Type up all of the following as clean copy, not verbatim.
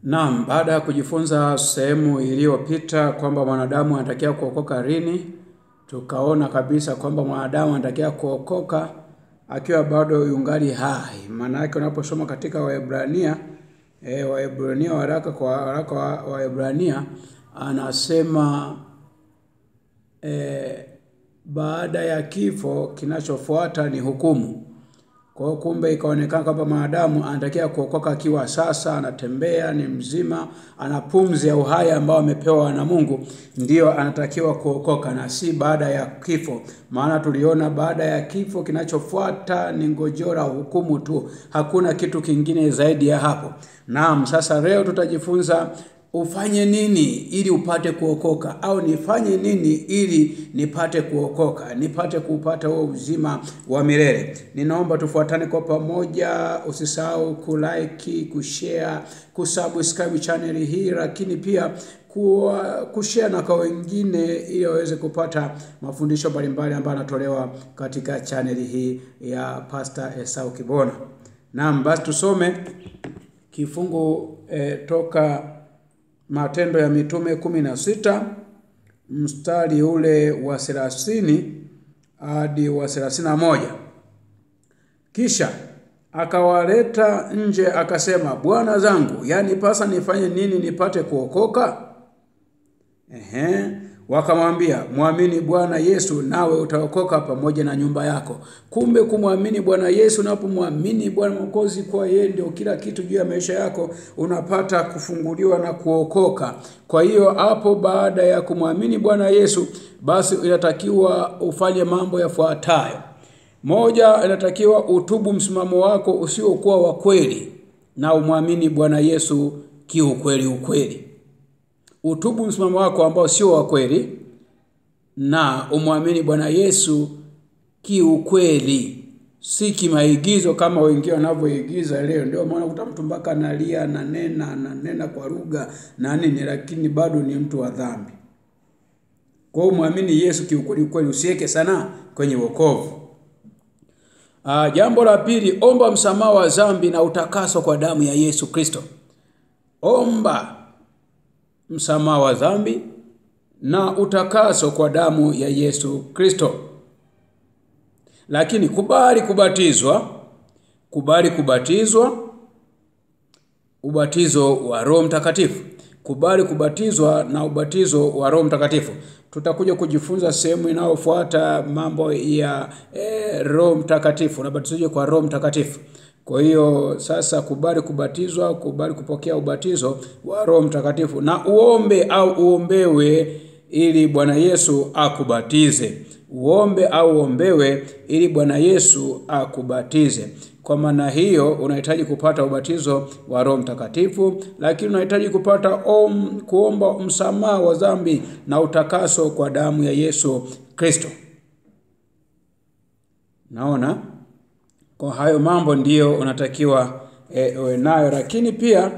Naam, baada ya kujifunza sehemu iliyopita kwamba mwanadamu anatakiwa kuokoka lini, tukaona kabisa kwamba mwanadamu anatakiwa kuokoka akiwa bado yungali hai. Maana yake unaposoma katika Waebrania, waraka wa Waebrania anasema baada ya kifo kinachofuata ni hukumu. Kwa hiyo kumbe ikaonekana kwamba mwanadamu anatakiwa kuokoka akiwa sasa anatembea, ni mzima, ana pumzi ya uhai ambao amepewa na Mungu, ndio anatakiwa kuokoka na si baada ya kifo. Maana tuliona baada ya kifo kinachofuata ni ngojora hukumu tu. Hakuna kitu kingine zaidi ya hapo. Naam, sasa leo tutajifunza ufanye nini ili upate kuokoka, au nifanye nini ili nipate kuokoka, nipate kupata huo uzima wa milele. Ninaomba tufuatane kwa pamoja. Usisahau kulike, kushare, kusubscribe channel hii, lakini pia kushare na kwa wengine ili waweze kupata mafundisho mbalimbali ambayo yanatolewa katika channel hii ya Pastor Esau Kibona. Naam, basi tusome kifungu toka Matendo ya Mitume 16 mstari ule wa 30 hadi wa 31. Kisha akawaleta nje akasema, Bwana zangu, yani pasa nifanye nini nipate kuokoka? Wakamwambia, muamini Bwana Yesu nawe utaokoka pamoja na nyumba yako. Kumbe kumwamini Bwana Yesu, unapomwamini Bwana Mwokozi kwa yeye ndio kila kitu juu ya maisha yako, unapata kufunguliwa na kuokoka. Kwa hiyo hapo baada ya kumwamini Bwana Yesu, basi inatakiwa ufanye mambo yafuatayo. Moja, inatakiwa utubu msimamo wako usiokuwa wa kweli na umwamini Bwana Yesu kiukweli. Utubu msimamo wako ambao sio wa kweli na umwamini Bwana Yesu kiukweli, si kimaigizo kama wengine wanavyoigiza leo. Ndio maana kuta mtu mpaka analia, ananena kwa lugha na nini, lakini bado ni mtu wa dhambi. Kwa hiyo muamini Yesu kiukweli, usiweke sana kwenye wokovu. Jambo la pili, omba msamaha wa dhambi na utakaso kwa damu ya Yesu Kristo. Omba msamaha wa dhambi na utakaso kwa damu ya Yesu Kristo. Lakini kubali kubatizwa ubatizo wa Roho Mtakatifu. Kubali kubatizwa na ubatizo wa Roho Mtakatifu. Tutakuja kujifunza sehemu inayofuata mambo ya Roho Mtakatifu, unabatizwa kwa Roho Mtakatifu. Kwa hiyo sasa kubali kubatizwa, kubali kupokea ubatizo wa Roho Mtakatifu na uombe au uombewe ili Bwana Yesu akubatize. Uombe au uombewe ili Bwana Yesu akubatize. Kwa maana hiyo unahitaji kupata ubatizo wa Roho Mtakatifu, lakini unahitaji kupata kuomba msamaha wa dhambi na utakaso kwa damu ya Yesu Kristo. Naona kwa hayo mambo ndiyo unatakiwa uwe nayo, lakini pia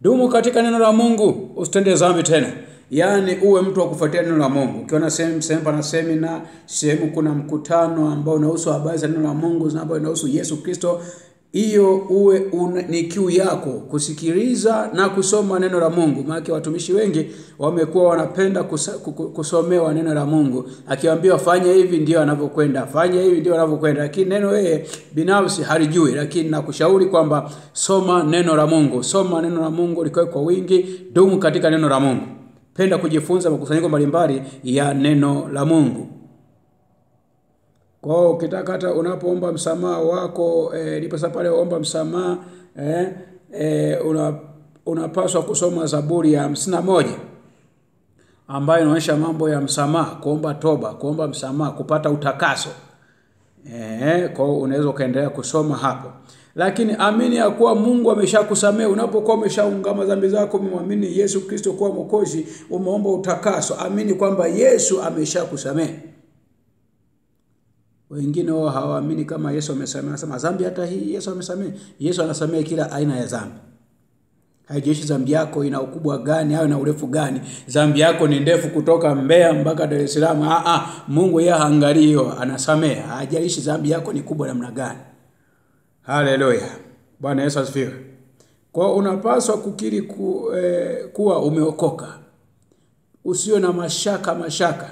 dumu katika neno la Mungu, usitende dhambi tena. Yaani uwe mtu wa kufuatia neno la Mungu. Ukiona sehemu pana semina, sehemu kuna mkutano ambao unahusu habari za neno la Mungu, zinazohusu Yesu Kristo, hiyo uwe ni kiu yako kusikiliza na kusoma neno la Mungu. Maana watumishi wengi wamekuwa wanapenda kusomewa neno la Mungu. Akiwaambia fanya hivi ndio anavyokwenda, fanya hivi ndio anavyokwenda, lakini neno yeye binafsi halijui. Lakini nakushauri kwamba soma neno la Mungu. Soma neno la Mungu likae kwa wingi, dumu katika neno la Mungu. Penda kujifunza makusanyiko mbalimbali ya neno la Mungu. Kwa ukitaka hata unapoomba msamaha wako, ndipo sasa pale omba msamaha, unapaswa kusoma Zaburi ya 51 ambayo inaonyesha mambo ya msamaha, kuomba toba, kuomba msamaha, kupata utakaso. Kwa unaweza kaendelea kusoma hapo. Lakini amini ya kuwa Mungu ameshakusamehe. Unapokuwa umeshaungama dhambi zako, muamini Yesu Kristo kuwa Mwokozi, umeomba utakaso, amini kwamba Yesu ameshakusamehe. Wengine wao hawaamini kama Yesu amesamehe. Anasema dhambi hata hii Yesu amesamehe. Yesu anasamehe kila aina ya dhambi. Haijalishi dhambi yako ina ukubwa gani au ina urefu gani. Dhambi yako ni ndefu kutoka Mbeya mpaka Dar es Salaam, Mungu yeye haangalii hiyo, anasamehe. Haijalishi dhambi yako ni kubwa namna gani. Haleluya. Bwana Yesu asifiwe. Kwa unapaswa kukiri kuwa umeokoka. Usiwe na mashaka.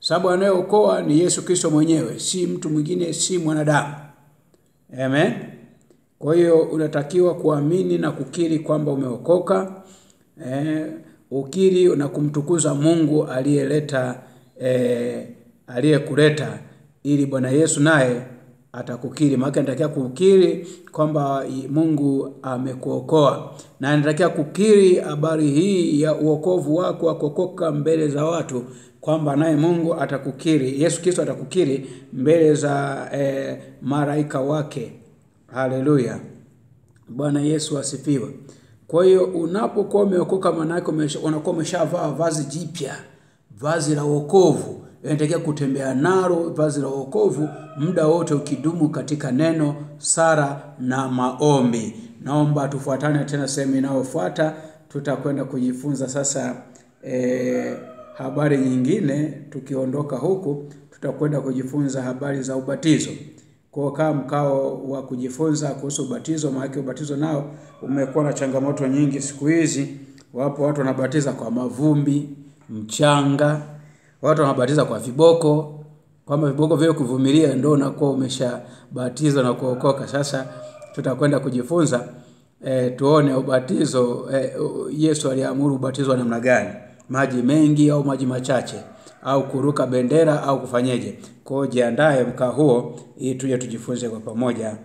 Sababu anayeokoa ni Yesu Kristo mwenyewe, si mtu mwingine, si mwanadamu. Amen. Kwa hiyo unatakiwa kuamini na kukiri kwamba umeokoka. Ukiri na kumtukuza Mungu aliyekuleta, ili Bwana Yesu naye atakukiri. Maana anatakiwa kukiri kwamba Mungu amekuokoa, na anatakiwa kukiri habari hii ya uokovu wako wa kuokoka mbele za watu, kwamba naye Mungu atakukiri, Yesu Kristo atakukiri mbele za malaika wake. Haleluya. Bwana Yesu asifiwe. Kwa hiyo unapokuwa umeokoka, maana yake unakuwa umeshavaa vazi jipya, vazi la wokovu. Unatakiwa kutembea nalo vazi la wokovu muda wote, ukidumu katika neno, sala na maombi. Naomba tufuatane tena sehemu inayofuata. Tutakwenda kujifunza sasa habari nyingine. Tukiondoka huku, tutakwenda kujifunza habari za ubatizo. Kwa kama mkao wa kujifunza kuhusu ubatizo, maana ubatizo nao umekuwa na changamoto nyingi siku hizi. Wapo watu wanabatiza kwa mavumbi, mchanga, watu wanabatiza kwa viboko, kwamba viboko vile kuvumilia ndio unakuwa umeshabatizwa na kuokoka. Sasa tutakwenda kujifunza tuone ubatizo, Yesu aliamuru ubatizo namna gani, maji mengi au maji machache, au kuruka bendera au kufanyeje. Kwa hiyo jiandae mkao huo ili tuje tujifunze kwa pamoja.